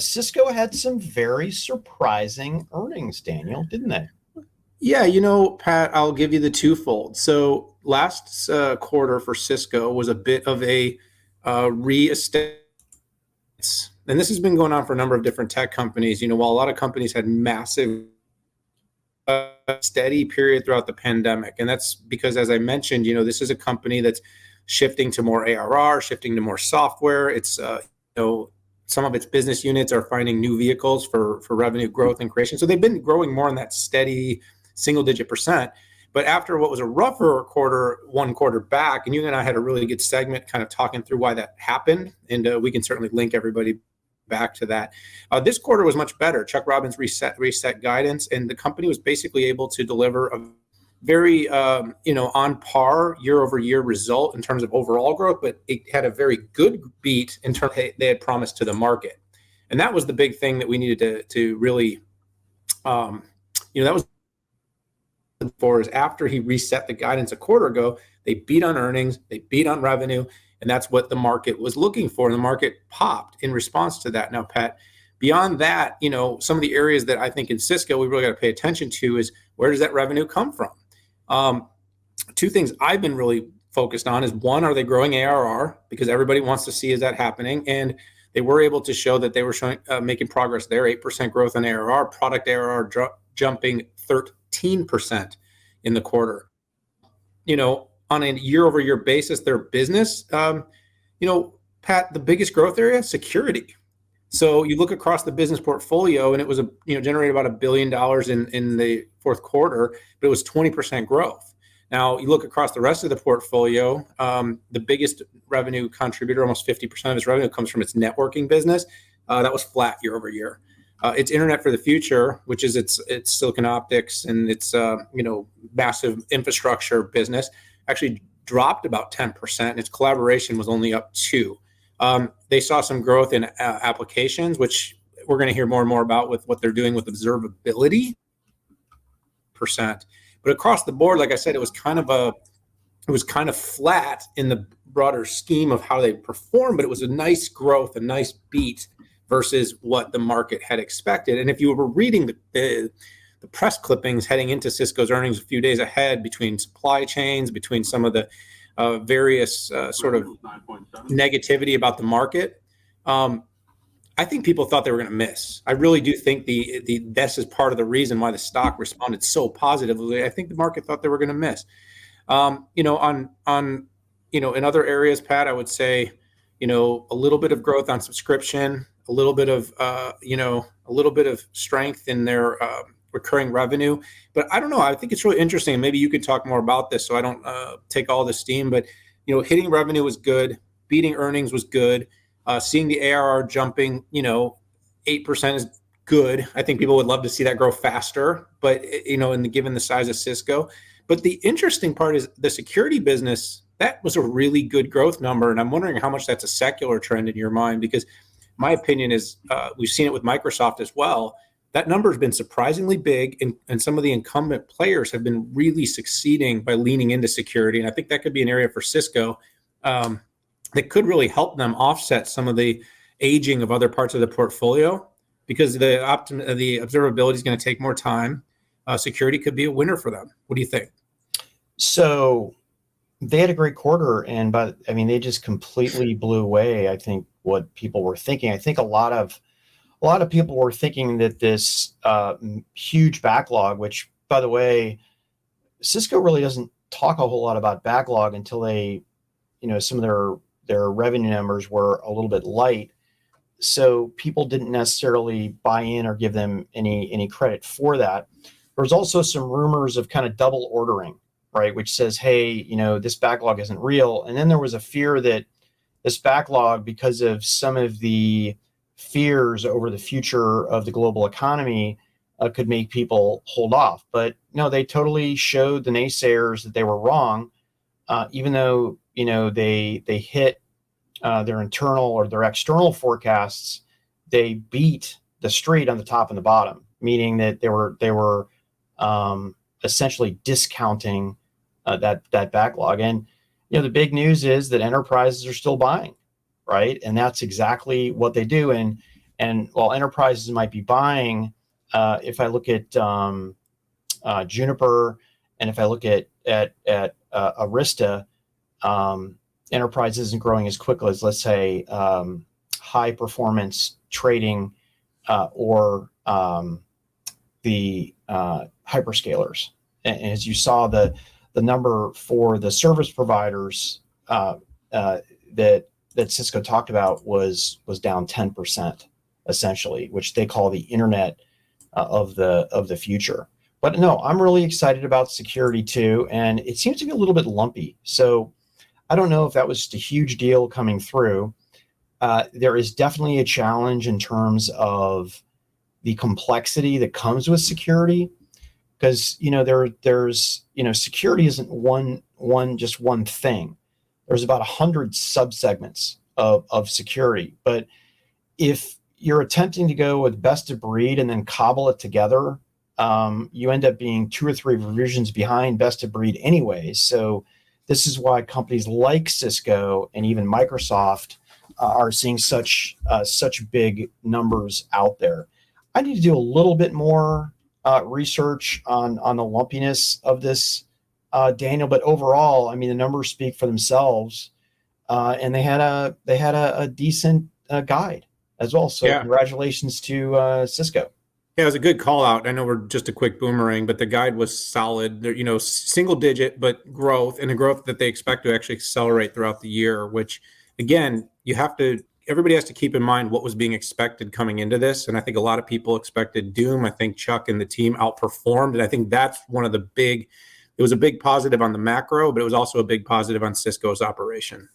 Cisco had some very surprising earnings, Daniel, didn't they? Yeah, Pat, I'll give you the twofold. So last quarter for Cisco was a bit of a re-estate, and this has been going on for a number of different tech companies. While a lot of companies had massive, steady period throughout the pandemic, and that's because, as I mentioned, this is a company that's shifting to more ARR, shifting to more software. It's some of its business units are finding new vehicles for revenue growth and creation. So they've been growing more in that steady single digit percent. But after what was a rougher one quarter back, and you and I had a really good segment kind of talking through why that happened. And we can certainly link everybody back to that. This quarter was much better. Chuck Robbins reset guidance, and the company was basically able to deliver a very on par year over year result in terms of overall growth, but it had a very good beat in terms of they had promised to the market. And that was the big thing that we needed to really, that was for is after he reset the guidance a quarter ago, they beat on earnings, they beat on revenue, and that's what the market was looking for. And the market popped in response to that. Now, Pat, beyond that, some of the areas that I think in Cisco we really got to pay attention to is where does that revenue come from? Two things I've been really focused on is one, are they growing ARR? Because everybody wants to see is that happening. And they were able to show that they were making progress there, 8% growth in ARR, product ARR jumping 13% in the quarter. On a year over year basis, their business, Pat, the biggest growth area, security. So you look across the business portfolio, and it was generated about $1 billion in the fourth quarter, but it was 20% growth. Now you look across the rest of the portfolio, the biggest revenue contributor, almost 50% of its revenue, comes from its networking business. That was flat year over year. Its Internet for the Future, which is its silicon optics and its massive infrastructure business, actually dropped about 10%. And its collaboration was only up 2%. They saw some growth in applications, which we're going to hear more and more about with what they're doing with observability percent. But across the board, like I said, it was kind of flat in the broader scheme of how they performed, but it was a nice growth, a nice beat versus what the market had expected. And if you were reading the press clippings heading into Cisco's earnings a few days ahead, between supply chains, between some of the various sort of negativity about the market, I think people thought they were going to miss. I really do think this is part of the reason why the stock responded so positively. I think the market thought they were going to miss. In other areas, Pat, I would say, a little bit of growth on subscription, a little bit of strength in their recurring revenue. But I don't know. I think it's really interesting. Maybe you could talk more about this so I don't take all the steam. But, hitting revenue was good. Beating earnings was good. Seeing the ARR jumping, 8% is good. I think people would love to see that grow faster, but, given the size of Cisco. But the interesting part is the security business, that was a really good growth number. And I'm wondering how much that's a secular trend in your mind, because my opinion is we've seen it with Microsoft as well. That number has been surprisingly big, and some of the incumbent players have been really succeeding by leaning into security. And I think that could be an area for Cisco that could really help them offset some of the aging of other parts of the portfolio, because the observability is going to take more time. Security could be a winner for them. What do you think? So they had a great quarter, but they just completely blew away, I think, what people were thinking. I think a lot of people were thinking that this huge backlog, which, by the way, Cisco really doesn't talk a whole lot about backlog until they, some of their revenue numbers were a little bit light. So people didn't necessarily buy in or give them any credit for that. There was also some rumors of kind of double ordering, right? Which says, hey, this backlog isn't real. And then there was a fear that this backlog, because of some of the fears over the future of the global economy, could make people hold off. But no, they totally showed the naysayers that they were wrong, even though they hit their internal or their external forecasts. They beat the street on the top and the bottom, meaning that they were essentially discounting that backlog. And the big news is that enterprises are still buying, right? And that's exactly what they do. And And while enterprises might be buying, if I look at Juniper, and if I look at Arista, enterprise isn't growing as quickly as, let's say, high performance trading, or the hyperscalers. And as you saw, the number for the service providers that Cisco talked about was down 10% essentially, which they call the internet of the future. But no, I'm really excited about security too, and it seems to be a little bit lumpy. So I don't know if that was just a huge deal coming through. There is definitely a challenge in terms of the complexity that comes with security, because there's security isn't one thing. There's about 100 subsegments of security. But if you're attempting to go with best of breed and then cobble it together, you end up being 2 or 3 revisions behind best of breed anyway. So this is why companies like Cisco and even Microsoft are seeing such big numbers out there. I need to do a little bit more research on the lumpiness of this, Daniel. But overall, I mean, the numbers speak for themselves, and they had a decent guide as well. So Yeah. congratulations to Cisco. Yeah, it was a good call out. I know we're just a quick boomerang, but the guide was solid. There, single digit, but growth, and a growth that they expect to actually accelerate throughout the year, which again, everybody has to keep in mind what was being expected coming into this. And I think a lot of people expected doom. I think Chuck and the team outperformed. And I think that's it was a big positive on the macro, but it was also a big positive on Cisco's operation.